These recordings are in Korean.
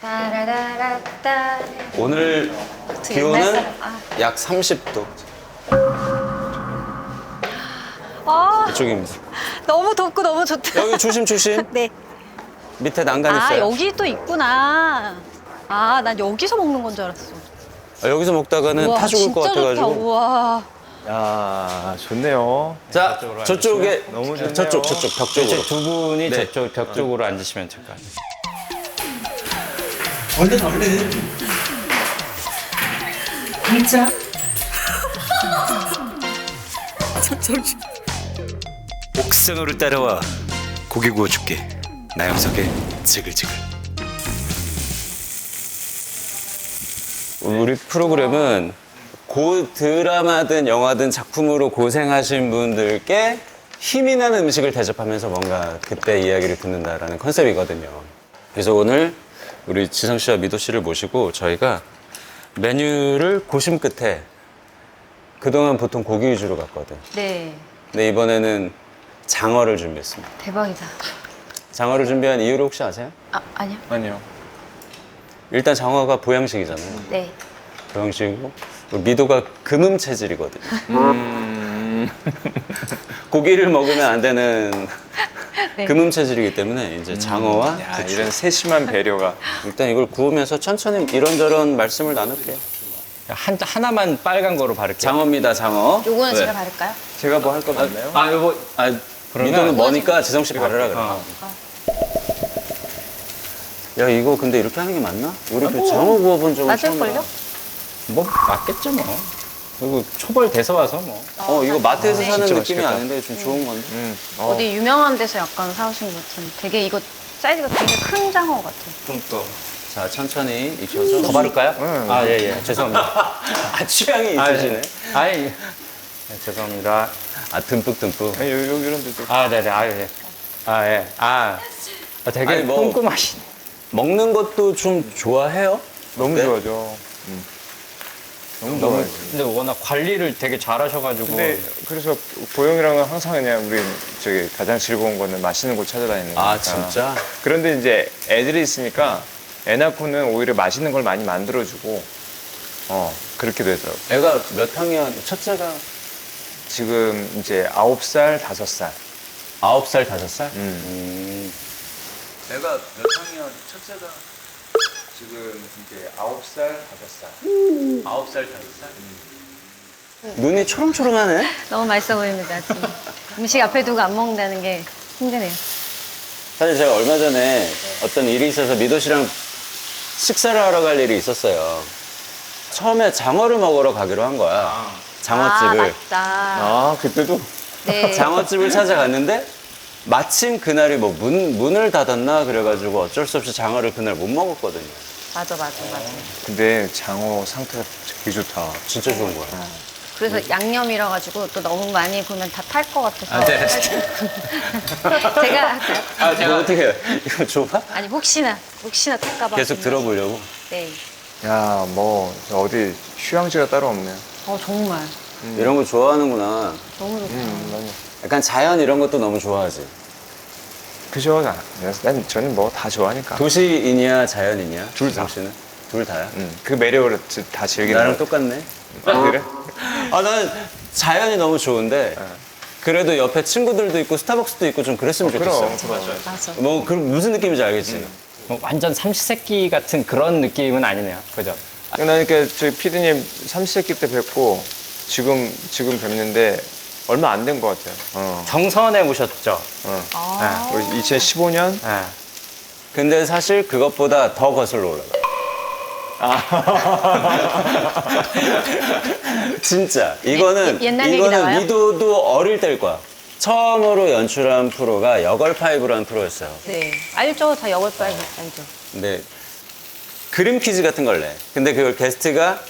따라라라따. 오늘 기온은 약 30도. 아, 이쪽입니다. 너무 덥고 너무 좋다. 여기 조심 조심. 네. 밑에 난간 아, 있어요. 여기 또 있구나. 아, 난 여기서 먹는 건 줄 알았어. 여기서 먹다가는 우와, 타 죽을 것 진짜 좋다. 같아가지고. 우와. 야, 좋네요. 자, 저쪽에 너무 좋네요. 저쪽 벽 쪽으로. 이제 두 분이 네. 저쪽 벽 쪽으로 앉으시면 될 것 같아요. 얼른 얼른. 옥상으로 따라와 고기 구워줄게. 나영석의 지글지글. 우리 프로그램은 드라마든 영화든 작품으로 고생하신 분들께 힘이 나는 음식을 대접하면서 뭔가 그때 이야기를 듣는다라는 컨셉이거든요. 그래서 오늘 우리 지성 씨와 미도 씨를 모시고 저희가 메뉴를 고심 끝에 그동안 보통 고기 위주로 갔거든. 네. 근데 이번에는 장어를 준비했습니다. 대박이다. 장어를 준비한 이유를 혹시 아세요? 아, 아니요. 아니요. 일단 장어가 보양식이잖아요. 네. 보양식이고 우리 미도가 금음 체질이거든요. 고기를 먹으면 안 되는 네. 금음 체질이기 때문에 이제 장어와 야, 이런 세심한 배려가. 일단 이걸 구우면서 천천히 이런저런 말씀을 나눌게요. 하나만 빨간 거로 바를게요. 장어입니다, 장어. 요거는 네. 제가 바를까요? 제가 뭐 할 거 맞나요? 아, 요거 미도는 머니까 지성 씨 바르라 그래. 야, 이거 근데 이렇게 하는 게 맞나? 우리 그 장어 구워본 적은 맞을걸요? 처음이야. 뭐 맞겠죠 뭐. 그리고 초벌 돼서 와서 뭐. 이거 마트에서 사는 진짜 느낌이 맛있겠다. 아닌데 좀 좋은 건데. 어디 유명한 데서 약간 사오신 것 같은. 되게 이거 사이즈가 되게 큰 장어 같아. 또. 자, 천천히 익혀서. 더 바를까요? 응. 아, 예, 예. 죄송합니다. 아, 취향이 있으시네. 아, 예. 네, 죄송합니다. 아, 듬뿍듬뿍. 아니, 여기 이런 데도. 아, 네네. 아, 예. 아, 예. 되게 아니, 뭐- 꼼꼼하시네. 먹는 것도 좀 좋아해요? 너무 어때? 좋아죠. 너무 좋아요. 근데 워낙 관리를 되게 잘하셔가지고. 근데 그래서 보영이랑은 항상 그냥 우리 저기 가장 즐거운 거는 맛있는 곳 찾아다니는 거니까. 아, 진짜? 그런데 이제 애들이 있으니까 애 낳고는 오히려 맛있는 걸 많이 만들어주고 그렇게 되더라고. 애가 몇 학년? 첫째가 지금 이제 9살, 5살. 9살, 5살? 애가 몇 학년? 첫째가 지금 이제 9살, 5살. 9살, 5살? 눈이 초롱초롱하네? 너무 맛있어 보입니다. 지금. 음식 앞에 두고 안 먹는다는 게 힘드네요. 사실 제가 얼마 전에 어떤 일이 있어서 미도 씨랑 식사를 하러 갈 일이 있었어요. 처음에 장어를 먹으러 가기로 한 거야. 아, 장어집을. 맞다. 아, 그때도? 네. 장어집을 찾아갔는데 마침 그날이 뭐 문을 닫았나 그래가지고 어쩔 수 없이 장어를 그날 못 먹었거든요. 맞아. 근데 장어 상태가 되게 좋다. 진짜 좋은 거야. 그래서 양념이라 가지고 또 너무 많이 보면 다 탈 것 같아서. 아, 네. 제가 할까요? 이거 어떻게 해요? 이거 좋아? 아니 혹시나 탈까봐. 계속 들어보려고. 네. 야, 뭐 어디 휴양지가 따로 없네요. 정말 이런 거 좋아하는구나. 너무 좋다. 약간 자연 이런 것도 너무 좋아하지. 그죠? 저는 뭐 다 좋아하니까. 도시인이야, 자연인이야? 둘 다. 지성 씨는? 둘 다야? 그 매력을 다 즐기는 나랑 거. 똑같네. 아, 그래? 아, 난 자연이 너무 좋은데 그래도 옆에 친구들도 있고 스타벅스도 있고 좀 그랬으면 좋겠어. 그럼. 맞아. 뭐 그럼 무슨 느낌인지 알겠지? 뭐 완전 삼시세끼 같은 그런 느낌은 아니네요. 그죠? 나 그러니까 저희 피디님 삼시세끼 때 뵙고 지금 뵙는데 얼마 안 된 것 같아요. 정선에 오셨죠? 아. 우리 2015년 네. 근데 사실 그것보다 더 거슬러 올라가. 진짜 이거는 옛날 얘기 나와요? 이거는 미도도 어릴 때일 거야. 처음으로 연출한 프로가 여걸파이브라는 프로였어요. 네. 알죠. 다 여걸빨 알죠. 근데 그림 퀴즈 같은 걸 내. 근데 그걸 게스트가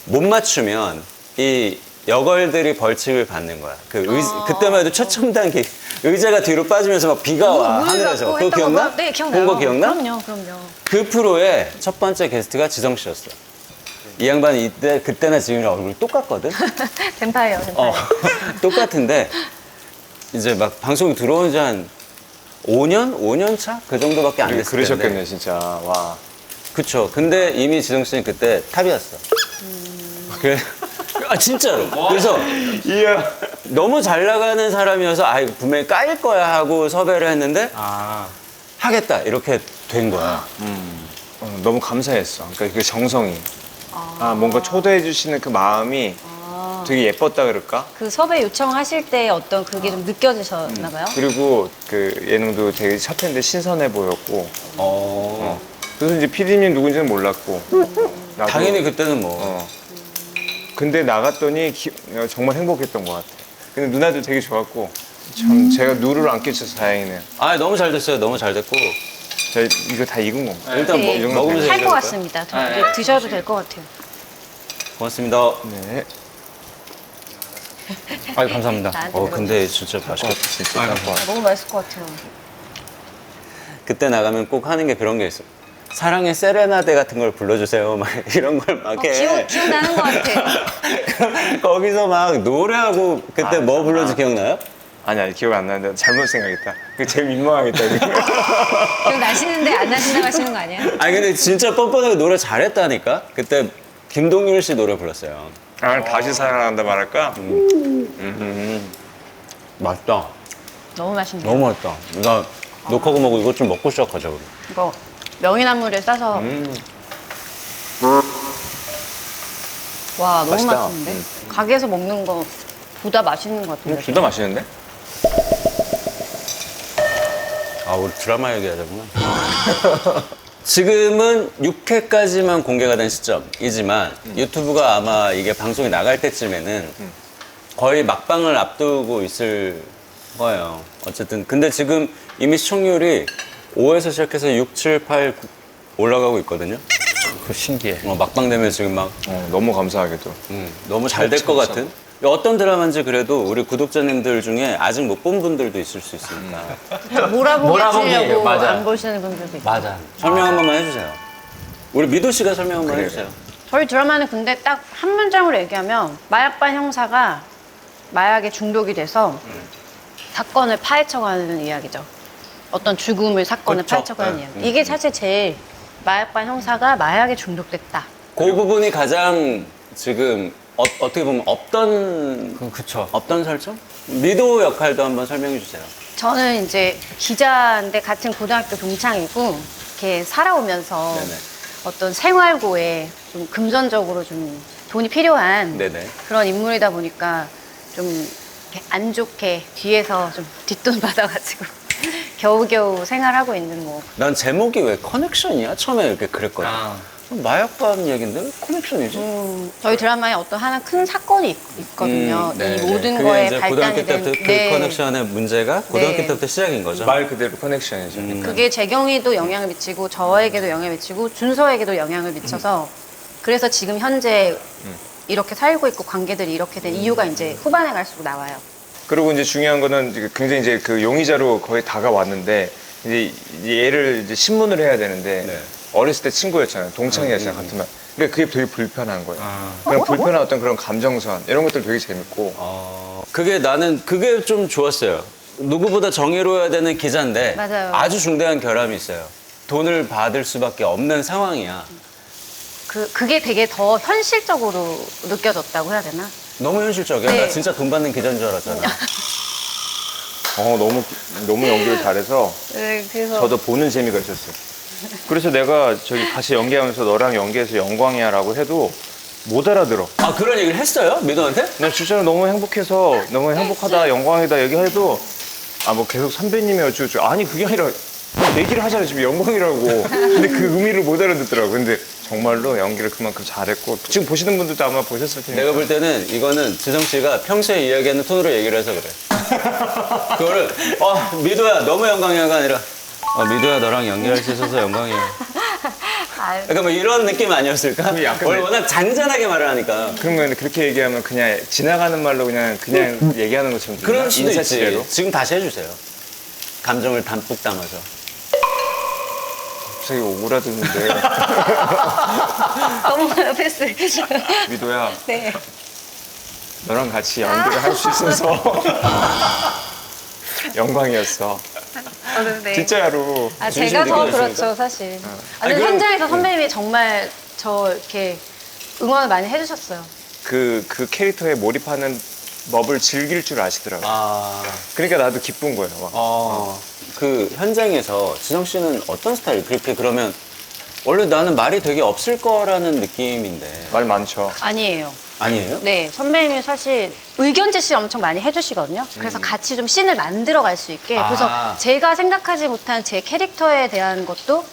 못 맞추면 이 여걸들이 벌칙을 받는 거야. 그때만 해도 최첨 단계 의자가 뒤로 빠지면서 막 비가 와 물 하늘에서. 갖고 그거 했던 기억나? 거? 네, 기억나요. 본 거 기억나? 그럼요. 그 프로의 첫 번째 게스트가 지성 씨였어. 이 양반이 그때나 지금이랑 얼굴이 똑같거든? 뱀파이어. 똑같은데 이제 막 방송에 들어온 지 한 5년? 5년 차? 그 정도밖에 안 됐을 텐데. 그러셨겠네 진짜. 와. 그쵸. 근데 이미 지성 씨는 그때 탑이었어. 그래. 아, 진짜로. 그래서 너무 잘 나가는 사람이어서 아, 이거 분명히 까일 거야 하고 섭외를 했는데 아, 하겠다. 이렇게 된 거야. 너무 감사했어. 그러니까 그 정성이. 뭔가 초대해 주시는 그 마음이 되게 예뻤다 그럴까? 그 섭외 요청하실 때 어떤 그게 좀 느껴지셨나 봐요? 그리고 그 예능도 되게 첫 회인데 신선해 보였고. 그래서 이제 PD님 누군지는 몰랐고. 나도. 당연히 그때는 뭐. 근데 나갔더니 정말 행복했던 것 같아. 근데 누나도 되게 좋았고. 참 제가 누를 안 끼쳐서 다행이네요. 아, 너무 잘 됐어요. 너무 잘 됐고. 저 이거 다 익은 건가? 일단 네, 뭐, 먹으면서 할 것 얘기할까요? 같습니다. 이제 드셔도 될 것 같아요. 고맙습니다. 네. 아유, 감사합니다. 나한테 근데 진짜 맛있겠다. 진짜 짠 것 같아. 너무 맛있을 것 같아요. 그때 나가면 꼭 하는 게 그런 게 있어. 사랑의 세레나데 같은 걸 불러주세요. 막 이런 걸 막 해. 기억나는 것 같아요. 거기서 막 노래하고 그때 뭐 불러지 기억나요? 아니 기억 안 나는데 잘못 생각했다. 그 제일 민망하겠다. 이거. 기억나시는데 안 나신다고 하시는 거 아니에요? 아니 근데 진짜 뻔뻔하게 노래 잘했다니까? 그때 김동률 씨 노래 불렀어요. 다시 사랑한다 말할까? 맛있다. 너무 맛있네요. 너무 맛있다. 나 녹화고 뭐고 이것 좀 먹고 시작하자 우리. 이거 명이나물에 싸서 와 너무 맛있다. 맛있는데? 가게에서 먹는 거 보다 맛있는 것 같은데. 둘 다 맛있는데? 아 우리 드라마 얘기하자구나. 지금은 6회까지만 공개가 된 시점이지만 유튜브가 아마 이게 방송이 나갈 때쯤에는 거의 막방을 앞두고 있을 거예요. 어쨌든 근데 지금 이미 시청률이 5에서 시작해서 6, 7, 8 올라가고 있거든요. 그 신기해. 막방 되면 지금 막 너무 감사하게도. 너무 잘 될 것 같은 어떤 드라마인지 그래도 우리 구독자님들 중에 아직 못 본 분들도 있을 수 있으니까 몰아보기 몰아보기예요. 하려고 맞아. 안 보시는 분들도 있고. 맞아. 설명 한 번만 해주세요. 우리 미도 씨가 설명 한번 그래요. 해주세요. 저희 드라마는 근데 딱 한 문장으로 얘기하면 마약반 형사가 마약에 중독이 돼서 사건을 파헤쳐가는 이야기죠. 어떤 죽음을 사건을 그쵸. 파헤쳐가는 네. 이야기. 이게 사실 제일 마약반 형사가 마약에 중독됐다. 그 부분이 가장 지금 어떻게 보면 그쵸. 없던 설정? 미도 역할도 한번 설명해 주세요. 저는 이제 기자인데 같은 고등학교 동창이고 이렇게 살아오면서 네네. 어떤 생활고에 좀 금전적으로 좀 돈이 필요한 네네. 그런 인물이다 보니까 좀 이렇게 안 좋게 뒤에서 좀 뒷돈 받아가지고 겨우겨우 생활하고 있는 뭐 난 제목이 왜 커넥션이야? 처음에 이렇게 그랬거든. 마약반 얘긴데 왜 커넥션이지? 저희 드라마에 어떤 하나 큰 사건이 있거든요. 네네. 이 모든 그게 거에 이제 발단이 고등학교 된 때부터 그 커넥션의 문제가 고등학교 네. 때부터 시작인 거죠. 말 그대로 커넥션이죠. 그게 재경이도 영향을 미치고 저에게도 영향을 미치고 준서에게도 영향을 미쳐서 그래서 지금 현재 이렇게 살고 있고 관계들이 이렇게 된 이유가 이제 후반에 갈수록 나와요. 그리고 이제 중요한 거는 이제 굉장히 이제 그 용의자로 거의 다가왔는데 이제 얘를 이제 신문을 해야 되는데 네. 어렸을 때 친구였잖아요. 동창이었잖아요. 같은 반. 그러니까 그게 되게 불편한 거예요. 그런 불편한 어떤 그런 감정선 이런 것들 되게 재밌고. 그게 나는 그게 좀 좋았어요. 누구보다 정의로워야 되는 기자인데 맞아요. 아주 중대한 결함이 있어요. 돈을 받을 수밖에 없는 상황이야. 그게 되게 더 현실적으로 느껴졌다고 해야 되나? 너무 현실적이야. 네. 나 진짜 돈 받는 기자인 줄 알았잖아. 너무 연기를 잘해서 네, 그래서 저도 보는 재미가 있었어요. 그래서 내가 저기 같이 연기하면서 너랑 연기해서 영광이야라고 해도 못 알아들어. 아 그런 얘기를 했어요? 미도한테? 나 진짜 너무 행복해서 너무 행복하다 영광이다 얘기해도 뭐 계속 선배님이 어쩌고 아니 그게 아니라 얘기를 하잖아 지금 영광이라고. 근데 그 의미를 못 알아듣더라고. 근데 정말로 연기를 그만큼 잘했고 지금 보시는 분들도 아마 보셨을 테니까. 내가 볼 때는 이거는 지성 씨가 평소에 이야기하는 톤으로 얘기를 해서 그래. 그거를 미도야 너무 영광이야가 아니라 미도야 너랑 연기할 수 있어서 영광이야. 아유, 약간 뭐 이런 느낌 아니었을까? 약간 원래 워낙 잔잔하게 말을 하니까. 그러면 그렇게 얘기하면 그냥 지나가는 말로 그냥 얘기하는 것처럼 들리나? 그럴 수도 있지. 인사치레로? 지금 다시 해주세요. 감정을 담뿍 담아서. 갑자기 오그라드는데. 너무 패스. 미도야 네. 너랑 같이 연기를 할 수 있어서 영광이었어. 네. 진짜로. 아, 제가 더 느끼겠습니다. 그렇죠, 사실. 아니, 근데 그럼- 현장에서 선배님이 정말 저 이렇게 응원을 많이 해주셨어요. 그 캐릭터에 몰입하는 법을 즐길 줄 아시더라고요. 아, 그러니까 나도 기쁜 거예요. 막. 그 현장에서 지성 씨는 어떤 스타일? 그렇게 그러면 원래 나는 말이 되게 없을 거라는 느낌인데 말 많죠. 아니에요. 아니에요? 네, 선배님이 사실 의견 제시 엄청 많이 해주시거든요. 그래서 같이 좀 씬을 만들어 갈 수 있게. 그래서 제가 생각하지 못한 제 캐릭터에 대한 것도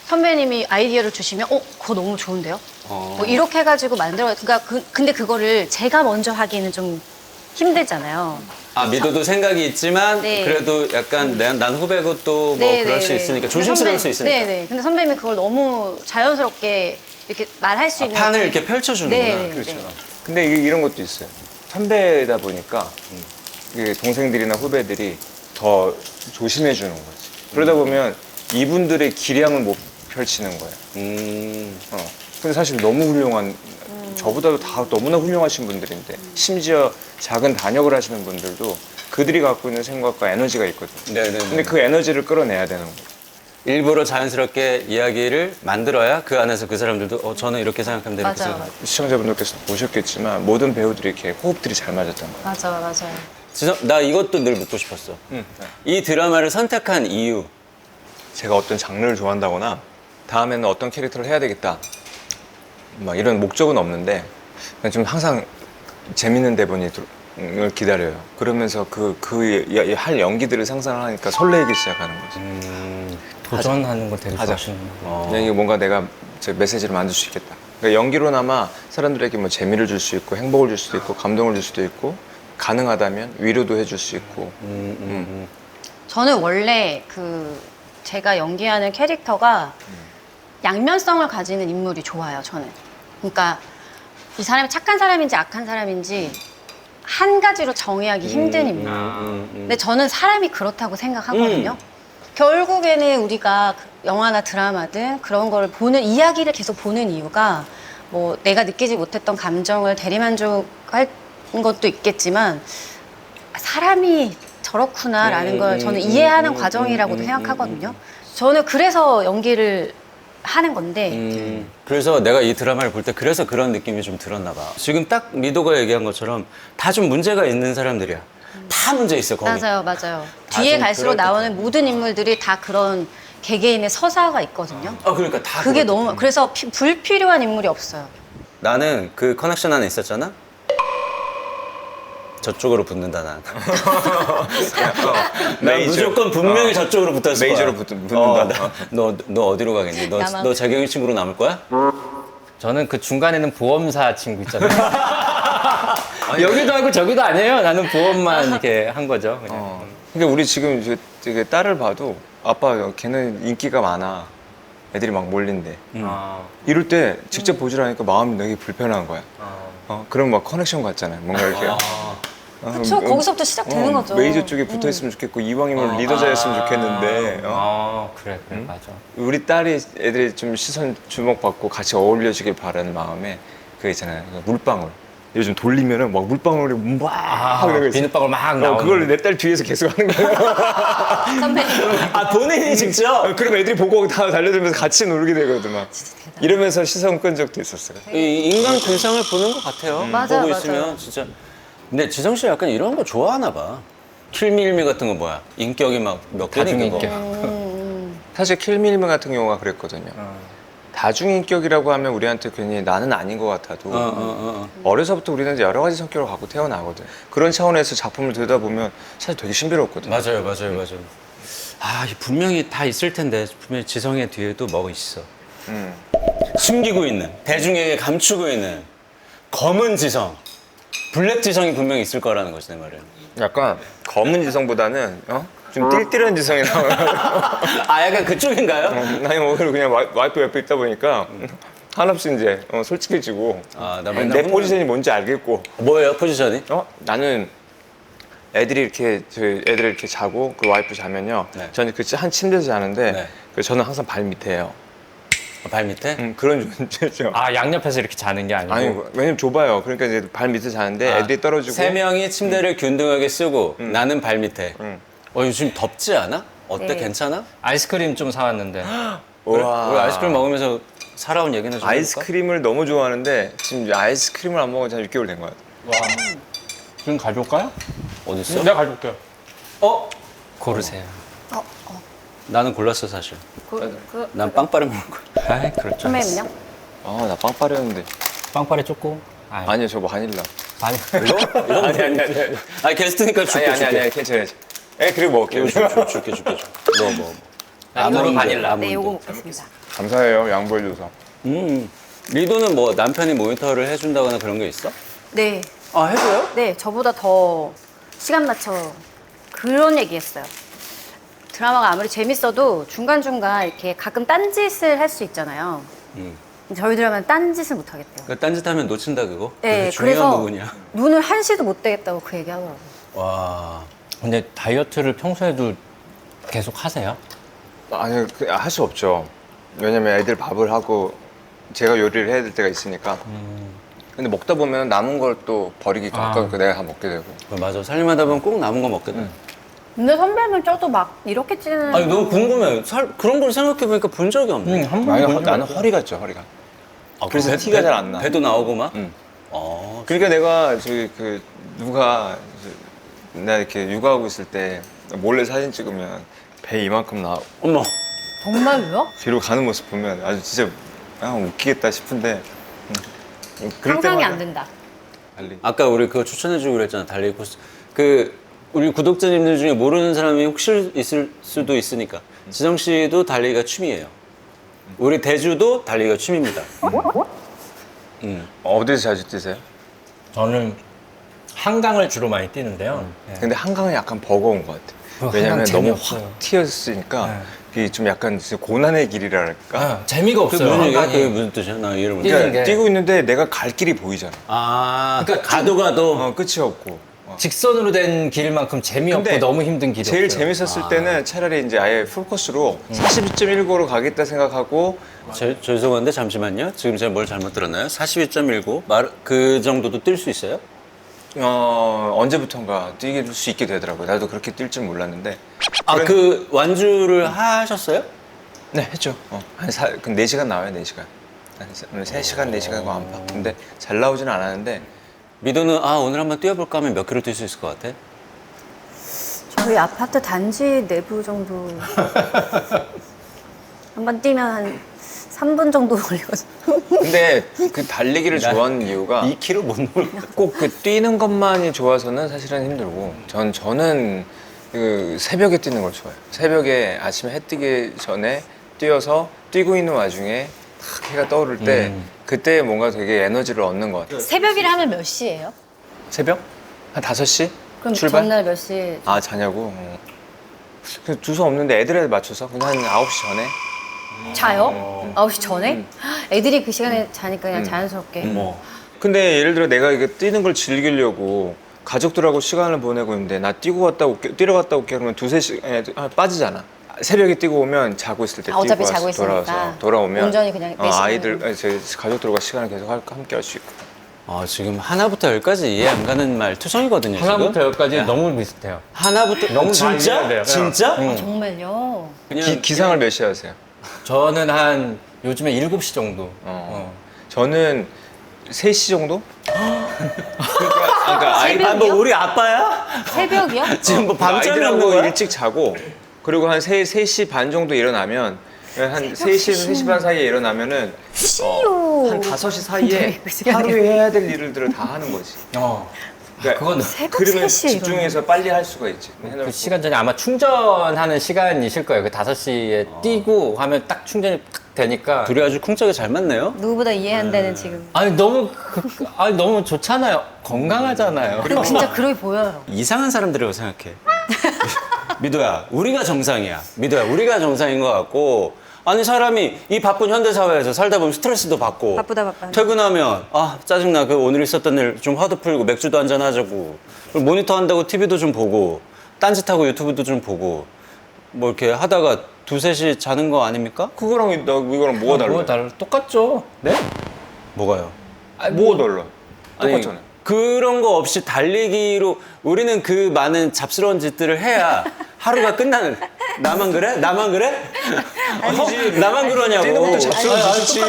선배님이 아이디어를 주시면, 그거 너무 좋은데요? 뭐 이렇게 해가지고 만들어. 그러니까 근데 그거를 제가 먼저 하기는 좀 힘들잖아요. 아, 미도도 생각이 있지만 네. 그래도 약간 난 후배고 또 뭐 네, 그럴 네, 수 네. 있으니까 근데 조심스러울 수 있으니까 네네. 근데 선배님이 그걸 너무 자연스럽게 이렇게 말할 수 있는. 판을 이렇게 펼쳐주는구나. 네, 그렇죠. 네. 근데 이런 것도 있어요. 선배다 보니까 이게 동생들이나 후배들이 더 조심해 주는 거지. 그러다 보면 이분들의 기량을 못 펼치는 거예요. 근데 사실 너무 훌륭한, 저보다도 다 너무나 훌륭하신 분들인데, 심지어 작은 단역을 하시는 분들도 그들이 갖고 있는 생각과 에너지가 있거든요. 네네네. 근데 그 에너지를 끌어내야 되는 거예요. 일부러 자연스럽게 이야기를 만들어야 그 안에서 그 사람들도 저는 이렇게 생각하면 이렇게 맞아요. 생각해요. 시청자분들께서 보셨겠지만 모든 배우들이 이렇게 호흡들이 잘 맞았던 거예요. 맞아요. 지성, 나 이것도 늘 묻고 싶었어. 이 드라마를 선택한 이유. 제가 어떤 장르를 좋아한다거나 다음에는 어떤 캐릭터를 해야 되겠다 막 이런 목적은 없는데 그냥 좀 항상 재밌는 대본을 기다려요. 그러면서 할 연기들을 상상하니까 설레기 시작하는 거지. 도전하는 걸 되게 하자. 좋아하시는 그냥 이게 뭔가 내가 제 메시지를 만들 수 있겠다. 그러니까 연기로나마 사람들에게 뭐 재미를 줄 수 있고 행복을 줄 수도 있고 감동을 줄 수도 있고 가능하다면 위로도 해줄 수 있고. 저는 원래 제가 연기하는 캐릭터가 양면성을 가지는 인물이 좋아요, 저는. 그러니까 이 사람이 착한 사람인지 악한 사람인지 한 가지로 정의하기 힘든 인물. 근데 저는 사람이 그렇다고 생각하거든요. 결국에는 우리가 영화나 드라마든 그런 걸 이야기를 계속 보는 이유가 뭐 내가 느끼지 못했던 감정을 대리만족할 것도 있겠지만 사람이 저렇구나라는 걸 저는 이해하는 과정이라고도 생각하거든요. 저는 그래서 연기를 하는 건데 그래서 내가 이 드라마를 볼 때 그래서 그런 느낌이 좀 들었나 봐. 지금 딱 미도가 얘기한 것처럼 다 좀 문제가 있는 사람들이야. 다 문제 있어, 거기. 맞아요. 다 뒤에 좀 갈수록 그럴 나오는 모든 인물들이 다 그런 개개인의 서사가 있거든요. 그러니까 다 그게 그렇거든. 너무 그래서 불필요한 인물이 없어요. 나는 그 커넥션 안에 있었잖아. 저쪽으로 붙는다 난. 난 메이저. 무조건 분명히 저쪽으로 붙었을 메이저로 거야. 붙는다. 너 어디로 가겠니? 야망. 너 자경이 친구로 남을 거야? 저는 그 중간에는 보험사 친구 있잖아요. 여기도 하고 저기도 아니에요. 나는 보험만 이렇게 한 거죠. 그냥. 그러니까 우리 지금 되게 딸을 봐도 아빠 걔는 인기가 많아. 애들이 막 몰린대. 이럴 때 직접 보질 않으니까 마음이 되게 불편한 거야. 그럼 막 커넥션 같잖아요. 뭔가 이렇게. 그렇죠. 거기서부터 시작되는 거죠. 메이저 쪽에 붙어 있으면 좋겠고 이왕이면 리더자였으면 좋겠는데 그래, 맞아. 우리 딸이 애들이 좀 시선 주목받고 같이 어울려주길 바라는 마음에 그 있잖아요. 물방울. 요즘 돌리면은 막 물방울이 막 그러고 있어. 비눗방울 막 나오는. 그걸 내 딸 뒤에서 계속 하는 거야. 선배님. 본인이 직접? 그럼 애들이 보고 다 달려들면서 같이 놀게 되거든 막. 이러면서 시선 끈 적도 있었어요. 이 인간 근성을 보는 것 같아요. 맞아요, 보고 맞아요. 있으면 진짜. 근데 지성 씨 약간 이런 거 좋아하나 봐. 킬미일미 같은 거 뭐야? 인격이 막 몇 개나 있는 거. 다중인격. 사실 킬밀미 같은 경우가 그랬거든요. 다중인격이라고 하면 우리한테 괜히 나는 아닌 것 같아도 어려서부터 우리는 여러 가지 성격을 갖고 태어나거든. 그런 차원에서 작품을 들여다보면 사실 되게 신비롭거든. 맞아요. 분명히 다 있을 텐데 분명히 지성의 뒤에도 뭐가 있어. 숨기고 있는, 대중에게 감추고 있는 검은 지성, 블랙 지성이 분명히 있을 거라는 거지 내 말은. 약간 검은 지성보다는 좀 띨띨한 지성이 나와요. 약간 그쪽인가요? 나이 오히려 그냥 와이프 옆에 있다 보니까 한없이 이제 솔직해지고 나 내 맨날 포지션이 뭔지 알겠고 뭐예요 포지션이? 나는 애들이 이렇게 자고 그 와이프 자면요. 네. 저는 한 침대에서 자는데 네. 저는 항상 발 밑에예요. 발 밑에? 그런 존재죠. 양옆에서 이렇게 자는 게 아니고. 아니 왜냐면 좁아요. 그러니까 이제 발 밑에 자는데 애들이 떨어지고 세 명이 침대를 균등하게 쓰고 나는 발 밑에. 요즘 덥지 않아? 어때? 네. 괜찮아? 아이스크림 좀 사왔는데. 우리 아이스크림 먹으면서 살아온 얘기나 좀 해볼까? 아이스크림을 너무 좋아하는데 지금 아이스크림을 안 먹은 지 한 6개월 된 것 같아. 지금 가져올까요? 어딨어? 내가 가져올게요. 어? 고르세요. 나는 골랐어 사실. 그 난 빵빠레 먹을 거야. 아이, 그렇죠. 선배님요? 아, 나 빵빠레였는데. 빵빠레 초코. 아이, 아니요, 저거 바닐라. 아니. 이거? 아니. 아니 게스트니까 줄게 줄게. 괜찮아요. 예, 그리고 먹을게요. 줄게. 너 뭐. 아몬드 바닐라. 네, 요거 먹겠습니다. 감사해요, 양보해줘서. 리도는 뭐 남편이 모니터를 해준다거나 그런 게 있어? 네, 아 해줘요? 네, 저보다 더 시간 맞춰 그런 얘기했어요. 드라마가 아무리 재밌어도 중간중간 이렇게 가끔 딴짓을 할 수 있잖아요. 저희 드라마는 딴짓을 못 하겠대요. 그 딴짓하면 놓친다 그거? 네, 되게 중요한 그래서 부분이야. 눈을 한시도 못 떼겠다고 그 얘기 하더라고요. 와. 근데 다이어트를 평소에도 계속 하세요? 아니요, 할 수 없죠. 왜냐면 애들 밥을 하고 제가 요리를 해야 될 때가 있으니까. 근데 먹다 보면 남은 걸 또 버리기가 아까우니까 내가 다 먹게 되고. 맞아. 살림하다 보면 꼭 남은 거 먹게 돼. 근데 선배는 쪄도 막 이렇게 찌는 아니 너무 궁금해. 그런 걸 생각해 보니까 본 적이 없네. 한 번도 나는 허리가 있죠, 허리가. 아, 그래서 배- 티가 배- 잘 안 나. 배도 나오고 막. 응. 어. 그러니까 내가 저기 누가 나 이렇게 육아하고 있을 때 몰래 사진 찍으면 배 이만큼 나와. 어머. 정말요? 뒤로 가는 모습 보면 아주 진짜 웃기겠다 싶은데 그럴 상상이 때마다 안 된다. 달리. 아까 우리 그거 추천해주고 그랬잖아. 달리기 코스. 우리 구독자님들 중에 모르는 사람이 혹시 있을 수도 있으니까. 지정 씨도 달리기가 취미예요. 우리 대주도 달리기가 취미입니다. 어디서 자주 뛰세요? 저는 한강을 주로 많이 뛰는데요. 네. 근데 한강은 약간 버거운 것 같아. 한강 왜냐면 너무 재미없어요. 확 튀었으니까 네. 이게 좀 약간 진짜 고난의 길이랄까. 아, 재미가 그게 없어요. 무슨 얘기야? 한강이. 그게 무슨 뜻이야? 나 이해를 못해. 뛰는 그러니까 게. 뛰고 있는데 내가 갈 길이 보이잖아. 아, 그러니까 가도. 끝이 없고. 직선으로 된 길만큼 재미없고 근데 너무 힘든 길이 제일 없어요. 재밌었을 때는 차라리 이제 아예 풀코스로 42.19로 가겠다 생각하고 죄송한데 잠시만요. 지금 제가 뭘 잘못 들었나요? 42.19? 그 정도도 뛸 수 있어요? 언제부턴가 뛰게 될 수 있게 되더라고요. 나도 그렇게 뛸 줄 몰랐는데. 아, 그 완주를 하셨어요? 네, 했죠. 그 4시간 나와요, 4시간. 한 3시간, 4시간 안팎. 근데 잘 나오지는 않았는데 미도는 오늘 한번 뛰어볼까 하면 몇 킬로 뛸 수 있을 것 같아? 저희 아파트 단지 내부 정도 한번 뛰면 한 3분 정도 걸리거든요. 근데 그 달리기를 좋아하는 이유가 2킬로 못 넘을 것 같아. 꼭 그 뛰는 것만이 좋아서는 사실은 힘들고 저는 그 새벽에 뛰는 걸 좋아해요. 새벽에 아침에 해 뜨기 전에 뛰어서 뛰고 있는 와중에 탁 해가 떠오를 때 그때 뭔가 되게 에너지를 얻는 것 같아요. 새벽이라 하면 몇 시예요? 새벽? 한 5시? 그럼 출발? 전날 몇 시에? 아, 자냐고? 그 두서 없는데 애들에 맞춰서 그냥 한 9시 전에 자요? 9시 전에? 애들이 그 시간에 자니까 그냥 자연스럽게. 근데 예를 들어 내가 이게 뛰는 걸 즐기려고 가족들하고 시간을 보내고 있는데 나 뛰러 갔다 올게 그러면 2-3시간에 빠지잖아. 새벽에 뛰고 오면 자고 있을 때 뛰고 어차피 와서 자고 있으니까. 돌아오면 온전히 그냥 내 시간을. 아이들 제 가족들과 시간을 계속 함께 할 수 있고. 지금 하나부터 열까지 이해 안 가는 말 투성이거든요. 하나부터 지금? 열까지 야, 너무 비슷해요. 하나부터 너무 다 이해해야 진짜? 돼요. 진짜? 응. 정말요? 그냥 기상을 몇 시에 하세요? 저는 한 요즘에 7시 정도. 저는 3시 정도? 그러니까 새벽이요? 뭐 우리 아빠야? 새벽이요? 지금 뭐 밤잠이 없는 아이들하고 거야? 일찍 자고 그리고 한 3시 반 정도 일어나면 한 3시에서 3시 반 사이에 일어나면은 한 5시 사이에 그 시간에. 하루에 해야 될 일들을 다 하는 거지. 그러니까 그건 새벽 그러면 3시에 집중해서 빨리 할 수가 있지. 그 시간 전에 아마 충전하는 시간이실 거예요. 그 5시에 뛰고 하면 딱 충전이 딱 되니까. 둘이 아주 쿵짝이 잘 맞네요. 누구보다 이해한다는 지금. 아니 너무 좋잖아요. 건강하잖아요. 그리고 진짜 그러게 보여요. 이상한 사람들이라고 생각해. 미도야, 우리가 정상이야. 미도야, 우리가 정상인 것 같고. 아니 사람이 이 바쁜 현대사회에서 살다 보면 스트레스도 받고 바쁘다. 퇴근하면 짜증나. 그 오늘 있었던 일 좀 화도 풀고 맥주도 한잔 하자고. 그리고 모니터 한다고 TV도 좀 보고 딴짓하고 유튜브도 좀 보고 뭐 이렇게 하다가 2-3시 자는 거 아닙니까? 그거랑 이거랑 뭐가 달라? 똑같죠. 네? 뭐가요? 뭐가 달라? 아니, 똑같잖아. 그런 거 없이 달리기로 우리는 그 많은 잡스러운 짓들을 해야 하루가 끝나는. 나만 그래? 나만 그래? 아니지. 나만 그러냐고. 뛰는 것도 잡스러운 짓이지.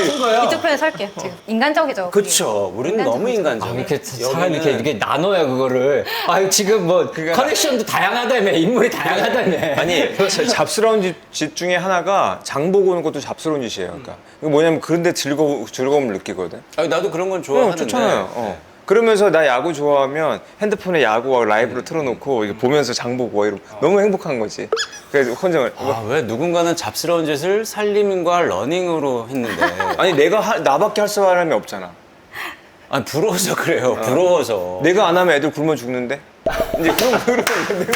이쪽 편에 설게요. 지금 인간적이죠. 그쵸. 우리는 너무 아, 인간적이야. 이렇게 사람이 이렇게 나눠야 그거를. 아, 지금 뭐 커넥션도 다양하다며, 인물이 다양하다며. 아니 잡스러운 짓 중에 하나가 장 보고 오는 것도 잡스러운 짓이에요. 그러니까 이거 뭐냐면 그런데 즐거움을 느끼거든. 아니, 나도 그런 건 좋아하는데. 좋잖아요. 그러면서 나 야구 좋아하면 핸드폰에 야구 라이브로 틀어놓고 이렇게 보면서 장 보고 이러고 너무 행복한 거지. 그래서 혼자 왜 누군가는 잡스러운 짓을 살림과 러닝으로 했는데. 아니 나밖에 할 사람이 없잖아. 아니, 부러워서 그래요. 부러워서. 내가 안 하면 애들 굶어 죽는데. 이제 그런 내가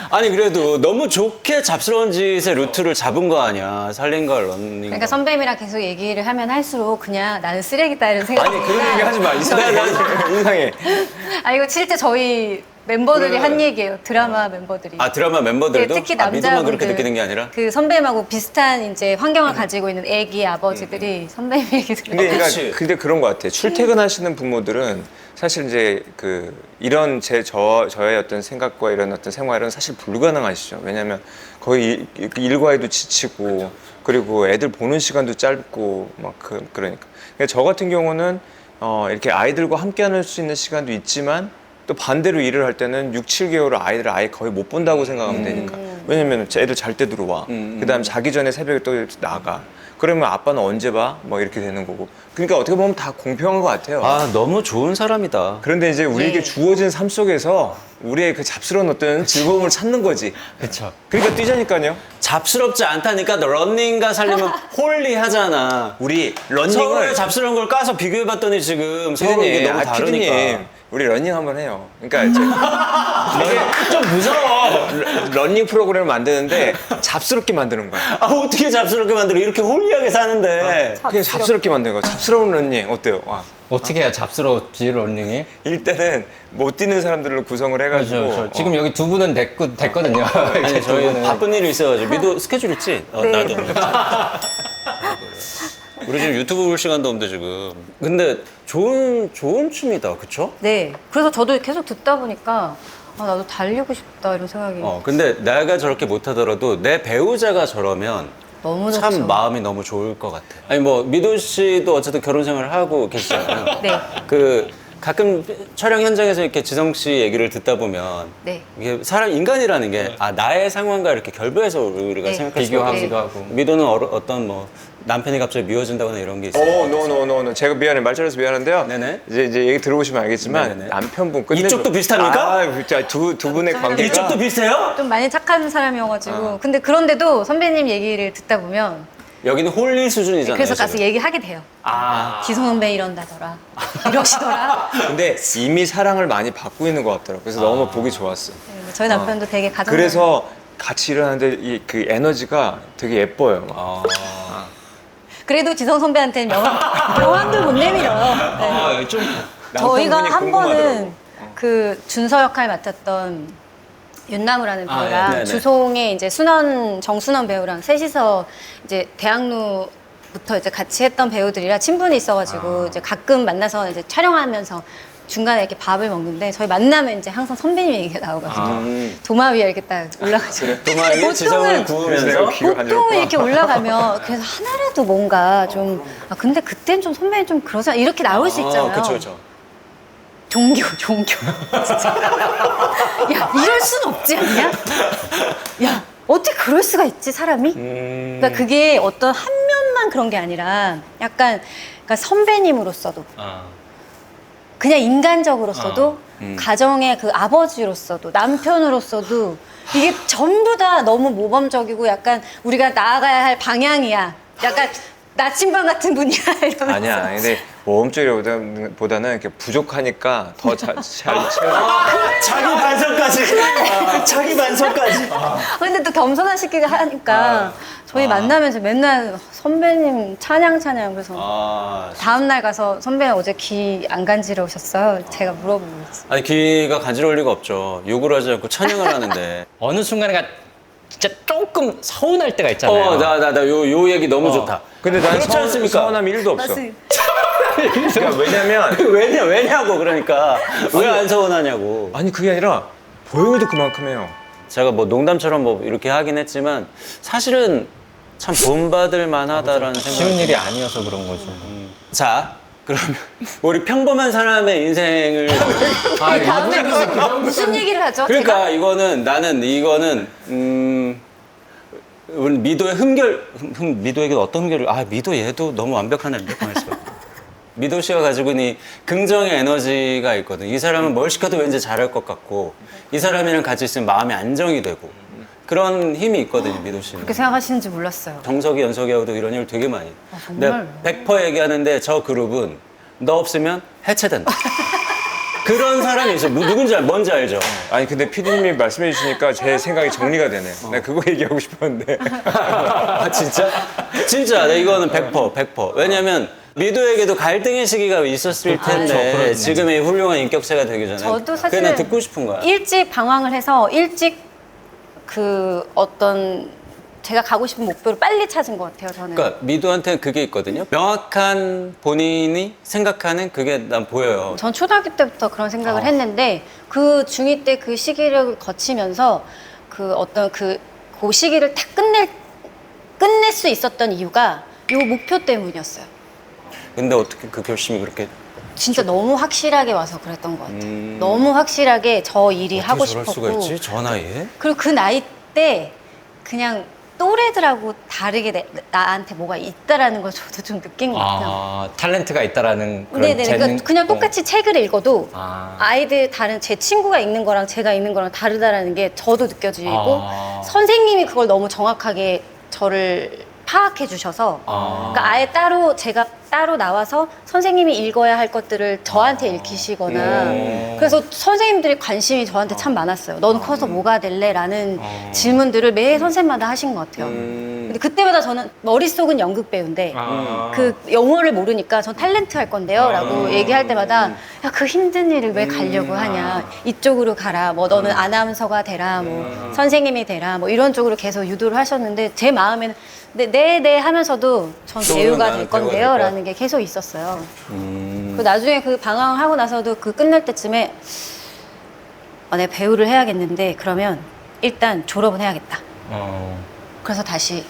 아니, 그래도 너무 좋게 잡스러운 짓의 루트를 잡은 거 아니야. 살림과 러닝. 그러니까 선배님이랑 계속 얘기를 하면 할수록 그냥 나는 쓰레기다 이런 생각이 아니 그런 얘기 하지 마. 이상해. 아 이거 실제 저희 멤버들이 한 얘기예요. 드라마 멤버들이. 아, 드라마 멤버들도? 특히 미도만 남자분들 그렇게 느끼는 게 아니라? 그 선배님하고 비슷한 이제 환경을 가지고 있는 애기 아버지들이 선배님 얘기 들으면 그치. 근데 그런 것 같아. 출퇴근하시는 부모들은 사실 이제 이런 저의 어떤 생각과 이런 어떤 생활은 사실 불가능하시죠. 왜냐하면 거의 일과에도 지치고 그리고 애들 보는 시간도 짧고 막 그러니까. 저 같은 경우는 이렇게 아이들과 함께할 수 있는 시간도 있지만 또 반대로 일을 할 때는 6, 7개월을 아이들을 아예 거의 못 본다고 생각하면 되니까. 왜냐면 애들 잘 때 들어와. 그다음 자기 전에 새벽에 또 나가. 그러면 아빠는 언제 봐? 뭐 이렇게 되는 거고. 그러니까 어떻게 보면 다 공평한 것 같아요. 아, 너무 좋은 사람이다. 그런데 이제 우리에게 네. 주어진 삶 속에서 우리의 그 잡스러운 어떤 즐거움을 찾는 거지. 그쵸. 그러니까 뛰자니까요. 잡스럽지 않다니까 러닝과 살림은 홀리하잖아. 우리 서로의 러닝을 잡스러운 걸 까서 비교해봤더니 지금 서로 이게 너무 다르니까. 피디님, 우리 러닝 한번 해요. 그러니까 이제 좀 무서워. 러닝 프로그램을 만드는데 잡스럽게 만드는 거야. 아, 어떻게 잡스럽게 만들어? 이렇게 홀리하게 사는데. 그냥 잡스럽게 만드는 거야. 잡스러운 러닝 어때요? 와. 어떻게 해야 잡스러웠지, 런닝이? 일단은 못 뛰는 사람들로 구성을 해가지고 그렇죠. 지금 여기 두 분은 됐거든요. 아니, 저희는 바쁜 일이 있어가지고. 미도 스케줄 있지? 네. 나도. 우리 지금 유튜브 볼 시간도 없는데 지금. 근데 좋은 춤이다, 그쵸? 네. 그래서 저도 계속 듣다 보니까 아, 나도 달리고 싶다 이런 생각이 근데 내가 저렇게 못하더라도 내 배우자가 저러면 너무 좋죠. 참 마음이 너무 좋을 것 같아. 아니, 뭐, 미도 씨도 어쨌든 결혼 생활을 하고 계시잖아요. 네. 가끔 촬영 현장에서 이렇게 지성 씨 얘기를 듣다 보면 네. 이게 인간이라는 게 나의 상황과 이렇게 결부해서 우리가 네. 생각할 수 비교하기도 있고. 하고. 미도는 어떤 뭐 남편이 갑자기 미워진다거나 이런 게 있어요. 노. 제가 미안해. 말 잘해서 미안한데요. 네네. 이제 얘기 들어보시면 알겠지만 네네네. 남편분 끝내줘. 이쪽도 비슷합니까? 아, 진짜 두 분의 관계가 이쪽도 비슷해요? 좀 많이 착한 사람이어가지고 근데 그런데도 선배님 얘기를 듣다 보면 여기는 홀리 수준이잖아요. 그래서 가서 지금. 얘기하게 돼요. 지성 선배 이런다더라. 이러시더라. 근데 이미 사랑을 많이 받고 있는 것 같더라고요. 그래서 너무 보기 좋았어. 네, 저희 남편도 되게 가정. 그래서 같이 일어나는데 그 에너지가 되게 예뻐요. 그래도 지성 선배한테는 명함도 못 내밀어요. 네. 좀 저희가 남편분이 한 번은 궁금하더라고. 그 준서 역할 맡았던 윤나무라는 배우랑 네네. 주송의 이제 정순원 배우랑 셋이서 이제 대학로부터 이제 같이 했던 배우들이라 친분이 있어가지고 이제 가끔 만나서 이제 촬영하면서 중간에 이렇게 밥을 먹는데 저희 만나면 이제 항상 선배님 얘기가 나오거든요. 도마 위에 이렇게 딱 올라가죠. 도마 위에 지성을 구우면서 보통은 이렇게 올라가면 그래서 하나라도 뭔가 좀 근데 그땐 좀 선배님 좀 그러잖아 이렇게 나올 수 있잖아요. 그쵸. 종교. 진짜. 야, 이럴 순 없지 않냐? 야, 어떻게 그럴 수가 있지, 사람이? 그러니까 그게 어떤 한 면만 그런 게 아니라 약간 그러니까 선배님으로서도 그냥 인간적으로서도 가정의 그 아버지로서도 남편으로서도 이게 전부 다 너무 모범적이고 약간 우리가 나아가야 할 방향이야. 약간 나침반 같은 분이야 이러면서. 아니야. 근데 모험적이라보다는 이렇게 부족하니까 더 잘 채워. 자기 반성까지. 자기 반성까지. 근데 또 겸손하시게 하니까 저희 만나면서 맨날 선배님 찬양 그래서 다음날 가서 선배님 어제 귀 안 간지러우셨어요? 제가 물어보고 있어요. 아니, 귀가 간지러울 리가 없죠. 욕을 하지 않고 찬양을 하는데. 어느 순간에 진짜 조금 서운할 때가 있잖아요. 요 얘기 너무 좋다. 근데 난 그렇지 않습니까? 서운함이 1도 없어. 맞습니다. 그러니까 왜냐면 왜냐고 그러니까 왜 안 서운하냐고. 아니 그게 아니라 보영이도 그만큼 해요. 제가 뭐 농담처럼 뭐 이렇게 하긴 했지만 사실은 참 본받을 만하다라는 쉬운 생각이. 일이 아니어서 그런 거죠. 자, 그러면 우리 평범한 사람의 인생을 다음에 무슨 얘기를 하죠? 그러니까 이거는 우리 미도의 미도에게 어떤 흠결을 미도 얘도 너무 완벽하네. 미도 씨가 가지고 있는 이 긍정의 에너지가 있거든. 이 사람은 뭘 시켜도 왠지 잘할 것 같고 이 사람이랑 같이 있으면 마음이 안정이 되고 그런 힘이 있거든요. 미도 씨는. 그렇게 생각하시는지 몰랐어요. 정석이 연석이하고도 이런 일 되게 많이. 정말요? 내가 100% 얘기하는데 저 그룹은 너 없으면 해체된다. 그런 사람이 있어. 누군지 뭔지 알죠? 아니 근데 피디님이 말씀해 주시니까 제 생각이 정리가 되네. 내가 그거 얘기하고 싶었는데. 아 진짜? 진짜 이거는 100%. 왜냐면 미도에게도 갈등의 시기가 있었을 텐데 지금의 훌륭한 인격체가 되기 전에 저도 사실은 그냥 듣고 싶은 거야. 일찍 방황을 해서 일찍 그 어떤 제가 가고 싶은 목표를 빨리 찾은 것 같아요. 저는. 그러니까 미도한테는 그게 있거든요. 명확한 본인이 생각하는 그게 난 보여요. 전 초등학교 때부터 그런 생각을 했는데 그 중2 때 그 시기를 거치면서 그 어떤 그 시기를 딱 끝낼 수 있었던 이유가 요 목표 때문이었어요. 근데 어떻게 그 결심이 그렇게 진짜 너무 확실하게 와서 그랬던 것 같아요. 너무 확실하게 저 일이 하고 어떻게 저럴 수가 싶었고 있지? 저 나이에? 그리고 그 나이 때 그냥 또래들하고 다르게 나한테 뭐가 있다라는 걸 저도 좀 느낀 것 같아요. 탤런트가 있다라는 그런 네네. 그러니까 그냥 똑같이 책을 읽어도 아. 아이들 다른 제 친구가 읽는 거랑 제가 읽는 거랑 다르다라는 게 저도 느껴지고 아. 선생님이 그걸 너무 정확하게 저를 파악해 주셔서 그러니까 아예 제가 따로 나와서 선생님이 읽어야 할 것들을 저한테 읽히시거나 그래서 선생님들이 관심이 저한테 참 많았어요. 넌 커서 뭐가 될래? 라는 질문들을 매 선생마다 하신 것 같아요. 근데 그때마다 저는 머릿속은 연극 배우인데 그 영어를 모르니까 전 탤런트 할 건데요 라고 얘기할 때마다 야, 그 힘든 일을 왜 가려고 하냐. 이쪽으로 가라. 뭐 너는 아나운서가 되라. 뭐 선생님이 되라. 뭐 이런 쪽으로 계속 유도를 하셨는데 제 마음에는 네 하면서도 전 배우가 될 건데요 라는 게 계속 있었어요. 그 나중에 그 방황을 하고 나서도 그 끝날 때쯤에 내가 배우를 해야겠는데 그러면 일단 졸업은 해야겠다. 그래서 다시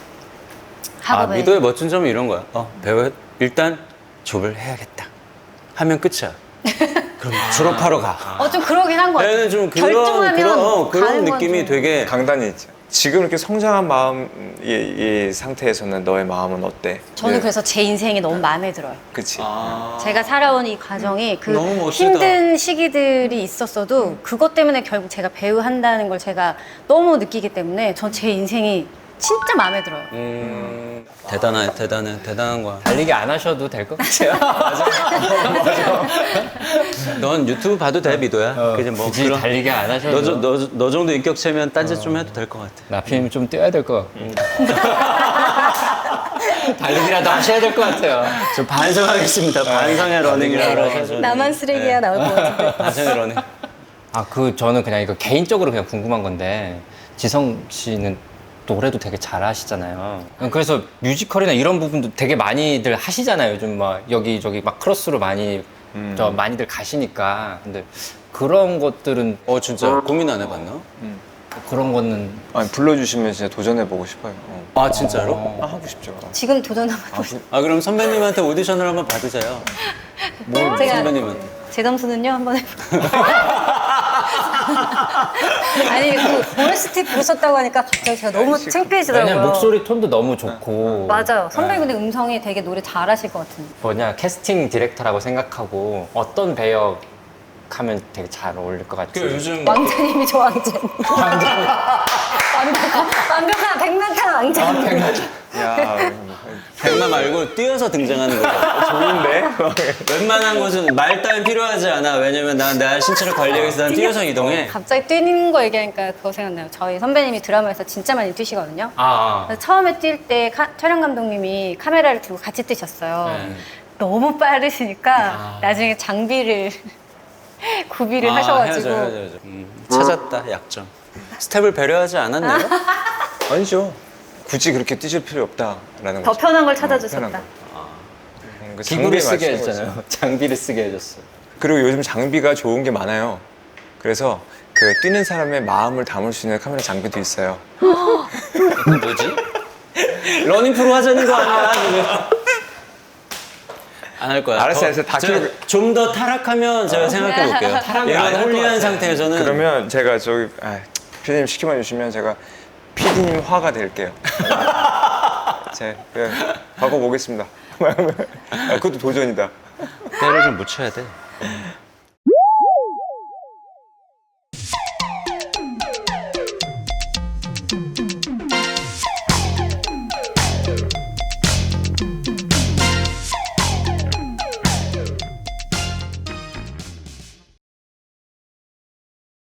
학업에 미도의 멋진 점은 이런 거야. 배우 일단 졸업을 해야겠다. 하면 끝이야. 그럼 졸업하러 가. 좀 그러긴 한 것 같아요. 얘는 좀 결정하면 그런 가는 건 느낌이 좀- 되게 강단이 있죠. 지금 이렇게 성장한 마음 이 상태에서는 너의 마음은 어때? 저는 네. 그래서 제 인생이 너무 마음에 들어요. 그치. 제가 살아온 이 과정이 그 너무 멋지다. 힘든 시기들이 있었어도 그것 때문에 결국 제가 배우 한다는 걸 제가 너무 느끼기 때문에 전 제 인생이 진짜 마음에 들어요. 대단한 거야. 달리기 안 하셔도 될 것 같아요. 넌 유튜브 봐도 돼, 미도야. 그냥 뭐 굳이 달리기 안 하셔도 너 정도 인격체면 딴짓 좀 해도 될 것 같아. 나피님 좀 뛰어야 될 것 같고 달리기라도 하셔야 될 것 같아요. 저 반성하겠습니다. 반성의 러닝이라고 하셔서. 나만 쓰레기야 나올 것 같은데. 반성의 러닝. 저는 그냥 이거 개인적으로 그냥 궁금한 건데 지성 씨는 노래도 되게 잘하시잖아요. 그래서 뮤지컬이나 이런 부분도 되게 많이들 하시잖아요. 요즘 막 여기저기 막 크로스로 많이들 가시니까. 근데 그런 것들은 진짜 고민 안 해봤나? 그런 거는 아니 불러주시면 진짜 도전해보고 싶어요. 진짜로? 하고 싶죠. 지금 도전 한번 해보세요. 그럼 선배님한테 오디션을 한번 받으세요. 제가 선배님한테. 제 점수는요 한번 해볼게요. 아니 그 OST 부르셨다고 하니까 갑자기 제가 너무 창피해지더라고요. 왜냐면 목소리 톤도 너무 좋고 맞아요. 선배님 근데 음성이 되게 노래 잘하실 것 같은. 캐스팅 디렉터라고 생각하고 어떤 배역 하면 되게 잘 어울릴 것 같지. 요즘 왕자님이죠 왕자님. 완벽한 백만탄 왕자님. 야, 백마 말고 뛰어서 등장하는 거죠. 좋은데? 웬만한 곳은 말 따윈 필요하지 않아. 왜냐면 내 신체를 관리하기 위해서 난 뛰어서 이동해. 갑자기 뛰는 거 얘기하니까 그거 생각나요. 저희 선배님이 드라마에서 진짜 많이 뛰시거든요. 그래서 처음에 뛸 때 촬영 감독님이 카메라를 들고 같이 뛰셨어요. 네. 너무 빠르시니까 나중에 장비를 구비를 하셔가지고 해야죠. 찾았다, 약점. 스텝을 배려하지 않았네요? 아니죠. 굳이 그렇게 뛰실 필요 없다라는 더 거죠. 편한 걸 편한 찾아주셨다. 거. 그 기구를 장비에 쓰게 맞추는 해줬잖아요. 거죠. 장비를 쓰게 해줬어. 그리고 요즘 장비가 좋은 게 많아요. 그래서 그 뛰는 사람의 마음을 담을 수 있는 카메라 장비도 있어요. 뭐지? 러닝 프로 하자는 거 아니야 지금? 안 할 거야. 알았어요. 다 좀 더 타락하면 제가 생각해 볼게요. 이런 홀리한 상태에서는 그러면 제가 저기 피디님 시키만 주시면 제가 피디님 화가 될게요. 제가 바꿔보겠습니다. 그것도 도전이다. 때를 좀 묻혀야 돼.